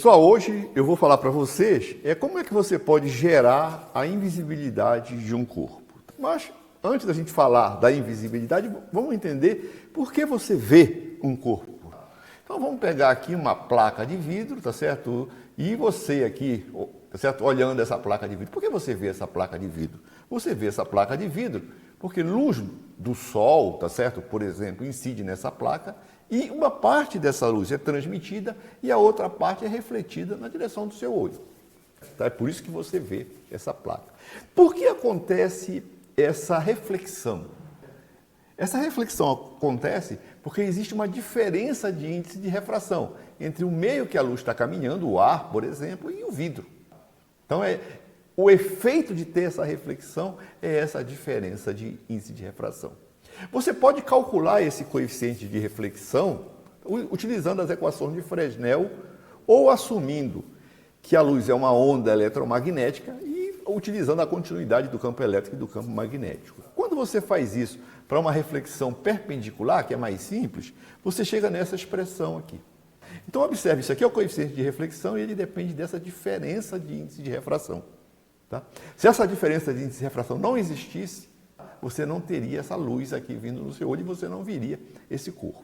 Pessoal, hoje eu vou falar para vocês como é que você pode gerar a invisibilidade de um corpo. Mas antes da gente falar da invisibilidade, vamos entender por que você vê um corpo. Então vamos pegar aqui uma placa de vidro, tá certo? E você aqui, tá certo? Olhando essa placa de vidro. Por que você vê essa placa de vidro? Você vê essa placa de vidro porque luz do sol, tá certo? Por exemplo, incide nessa placa e uma parte dessa luz é transmitida e a outra parte é refletida na direção do seu olho. Tá? É por isso que você vê essa placa. Por que acontece essa reflexão? Essa reflexão acontece porque existe uma diferença de índice de refração entre o meio que a luz está caminhando, o ar, por exemplo, e o vidro. Então, o efeito de ter essa reflexão é essa diferença de índice de refração. Você pode calcular esse coeficiente de reflexão utilizando as equações de Fresnel ou assumindo que a luz é uma onda eletromagnética e utilizando a continuidade do campo elétrico e do campo magnético. Quando você faz isso para uma reflexão perpendicular, que é mais simples, você chega nessa expressão aqui. Então, observe, isso aqui é o coeficiente de reflexão e ele depende dessa diferença de índice de refração. Tá? Se essa diferença de índice de refração não existisse, você não teria essa luz aqui vindo no seu olho e você não viria esse corpo.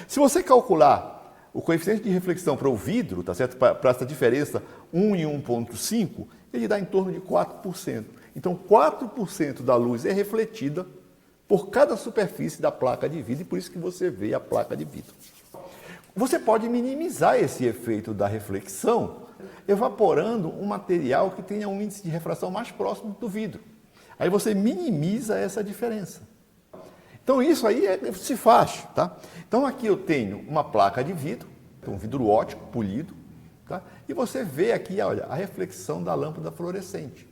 Se você calcular o coeficiente de reflexão para o vidro, tá certo? Para essa diferença 1 em 1,5, ele dá em torno de 4%. Então, 4% da luz é refletida por cada superfície da placa de vidro e por isso que você vê a placa de vidro. Você pode minimizar esse efeito da reflexão evaporando um material que tenha um índice de refração mais próximo do vidro. Aí você minimiza essa diferença. Então isso aí se faz, tá? Então aqui eu tenho uma placa de vidro, um vidro óptico, polido, tá? E você vê aqui, olha, a reflexão da lâmpada fluorescente.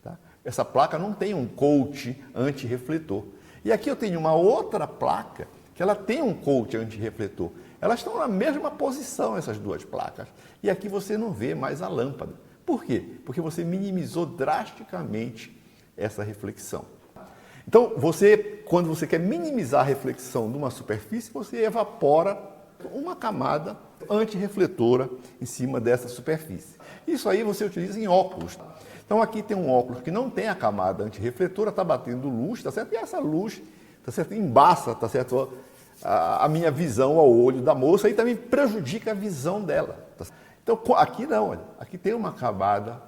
Tá? Essa placa não tem um coat antirrefletor. E aqui eu tenho uma outra placa que ela tem um coat antirrefletor. Elas estão na mesma posição, essas duas placas. E aqui você não vê mais a lâmpada. Por quê? Porque você minimizou drasticamente essa reflexão. Então, quando você quer minimizar a reflexão de uma superfície, você evapora uma camada antirrefletora em cima dessa superfície. Isso aí você utiliza em óculos. Então, aqui tem um óculos que não tem a camada antirrefletora, está batendo luz, tá certo? E essa luz, tá certo? Embaça, tá certo? A minha visão ao olho da moça e também prejudica a visão dela. Tá certo? Então, aqui não, olha, aqui tem uma camada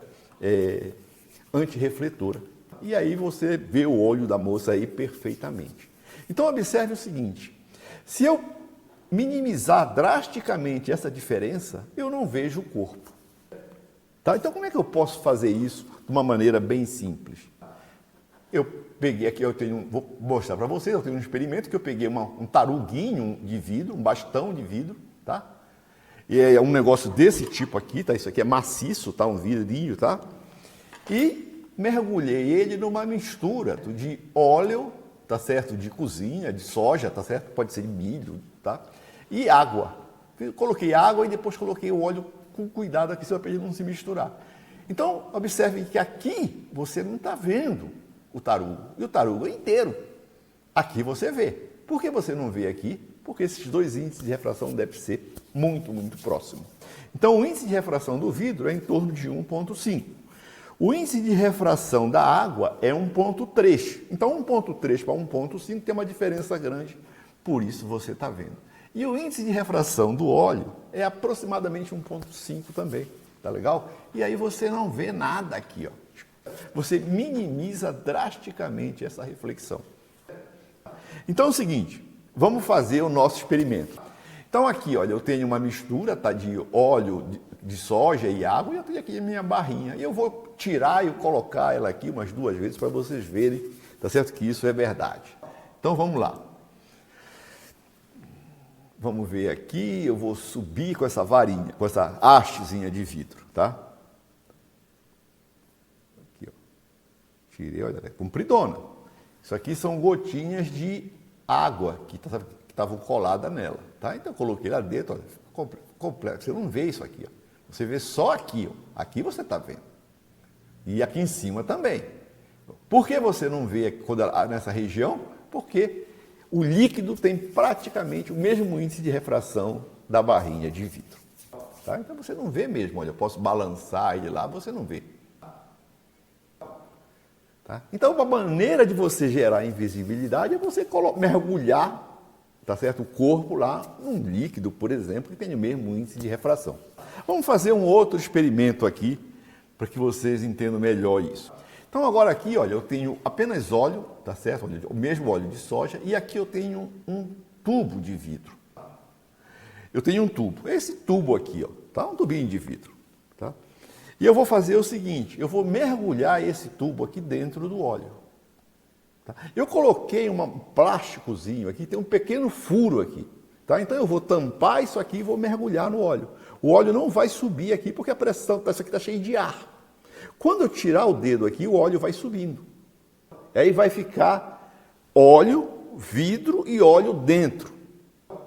antirrefletora. E aí você vê o olho da moça aí perfeitamente. Então observe o seguinte, se eu minimizar drasticamente essa diferença, eu não vejo o corpo. Tá? Então como é que eu posso fazer isso de uma maneira bem simples? Eu peguei aqui, vou mostrar para vocês, eu tenho um experimento que eu peguei um taruguinho de vidro, um bastão de vidro, tá? E é um negócio desse tipo aqui, tá? Isso aqui é maciço, tá? Um vidrinho, tá? E mergulhei ele numa mistura de óleo, tá certo? De cozinha, de soja, tá certo? Pode ser de milho, tá? E água. Eu coloquei água e depois coloquei o óleo com cuidado aqui, para ele não se misturar. Então, observem que aqui você não está vendo o tarugo. E o tarugo é inteiro. Aqui você vê. Por que você não vê aqui? Porque esses dois índices de refração devem ser muito, muito próximos. Então, o índice de refração do vidro é em torno de 1,5. O índice de refração da água é 1,3. Então, 1,3 para 1,5 tem uma diferença grande, por isso você está vendo. E o índice de refração do óleo é aproximadamente 1,5 também, tá legal? E aí você não vê nada aqui, ó. Você minimiza drasticamente essa reflexão. Então é o seguinte, vamos fazer o nosso experimento. Então aqui, olha, eu tenho uma mistura, tá, de óleo de soja e água, e eu tenho aqui a minha barrinha. E eu vou tirar e colocar ela aqui umas 2 vezes para vocês verem, tá certo, que isso é verdade. Então vamos lá. Vamos ver aqui, eu vou subir com essa varinha, com essa hastezinha de vidro, tá? Aqui, ó. Tirei, olha, é compridona. Isso aqui são gotinhas de água que estavam coladas nela, tá? Então eu coloquei lá dentro, olha, completo. Você não vê isso aqui, ó. Você vê só aqui, ó. Aqui você está vendo. E aqui em cima também. Por que você não vê nessa região? Porque o líquido tem praticamente o mesmo índice de refração da barrinha de vidro. tá? Então você não vê mesmo, olha, eu posso balançar ele lá, você não vê. Tá? Então, uma maneira de você gerar invisibilidade é você mergulhar, tá certo? O corpo lá num líquido, por exemplo, que tem o mesmo índice de refração. Vamos fazer um outro experimento aqui para que vocês entendam melhor isso. Então, agora aqui, olha, eu tenho apenas óleo, tá certo? Olha, o mesmo óleo de soja, e aqui eu tenho um tubo de vidro. Eu tenho um tubo, esse tubo aqui, ó, tá? Um tubinho de vidro, tá? E eu vou fazer o seguinte, eu vou mergulhar esse tubo aqui dentro do óleo. Tá? Eu coloquei um plásticozinho aqui, tem um pequeno furo aqui. Tá? Então eu vou tampar isso aqui e vou mergulhar no óleo. O óleo não vai subir aqui porque a pressão, isso aqui está cheio de ar. Quando eu tirar o dedo aqui, o óleo vai subindo. Aí vai ficar óleo, vidro e óleo dentro.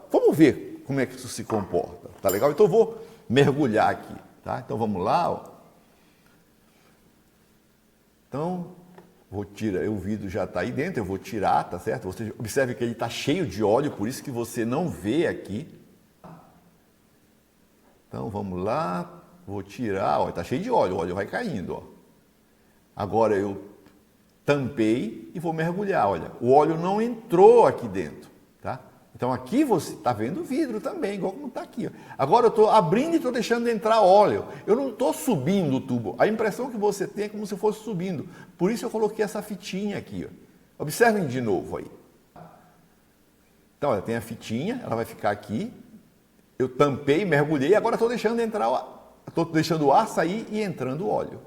Vamos ver como é que isso se comporta. Tá legal? Então eu vou mergulhar aqui. Tá? Então vamos lá, ó. Então, vou tirar, o vidro já está aí dentro, eu vou tirar, tá certo? Você observe que ele está cheio de óleo, por isso que você não vê aqui. Então, vamos lá, vou tirar, ó, está cheio de óleo, o óleo vai caindo, ó. Agora eu tampei e vou mergulhar, olha, o óleo não entrou aqui dentro, tá? Então aqui você está vendo o vidro também, igual como está aqui. Ó. Agora eu estou abrindo e estou deixando entrar óleo. Eu não estou subindo o tubo. A impressão que você tem é como se fosse subindo. Por isso eu coloquei essa fitinha aqui. Ó. Observem de novo aí. Então, olha, tem a fitinha, ela vai ficar aqui. Eu tampei, mergulhei, agora estou deixando entrar, estou deixando o ar sair e entrando o óleo.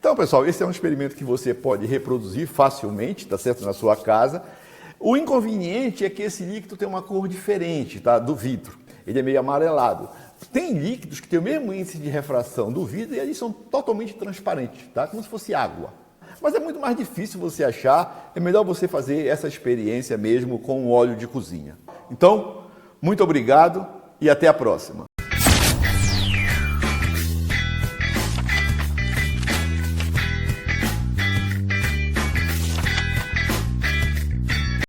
Então, pessoal, esse é um experimento que você pode reproduzir facilmente, tá certo, na sua casa. O inconveniente é que esse líquido tem uma cor diferente, tá, do vidro. Ele é meio amarelado. Tem líquidos que têm o mesmo índice de refração do vidro e eles são totalmente transparentes, tá? Como se fosse água. Mas é muito mais difícil você achar, é melhor você fazer essa experiência mesmo com o óleo de cozinha. Então, muito obrigado e até a próxima.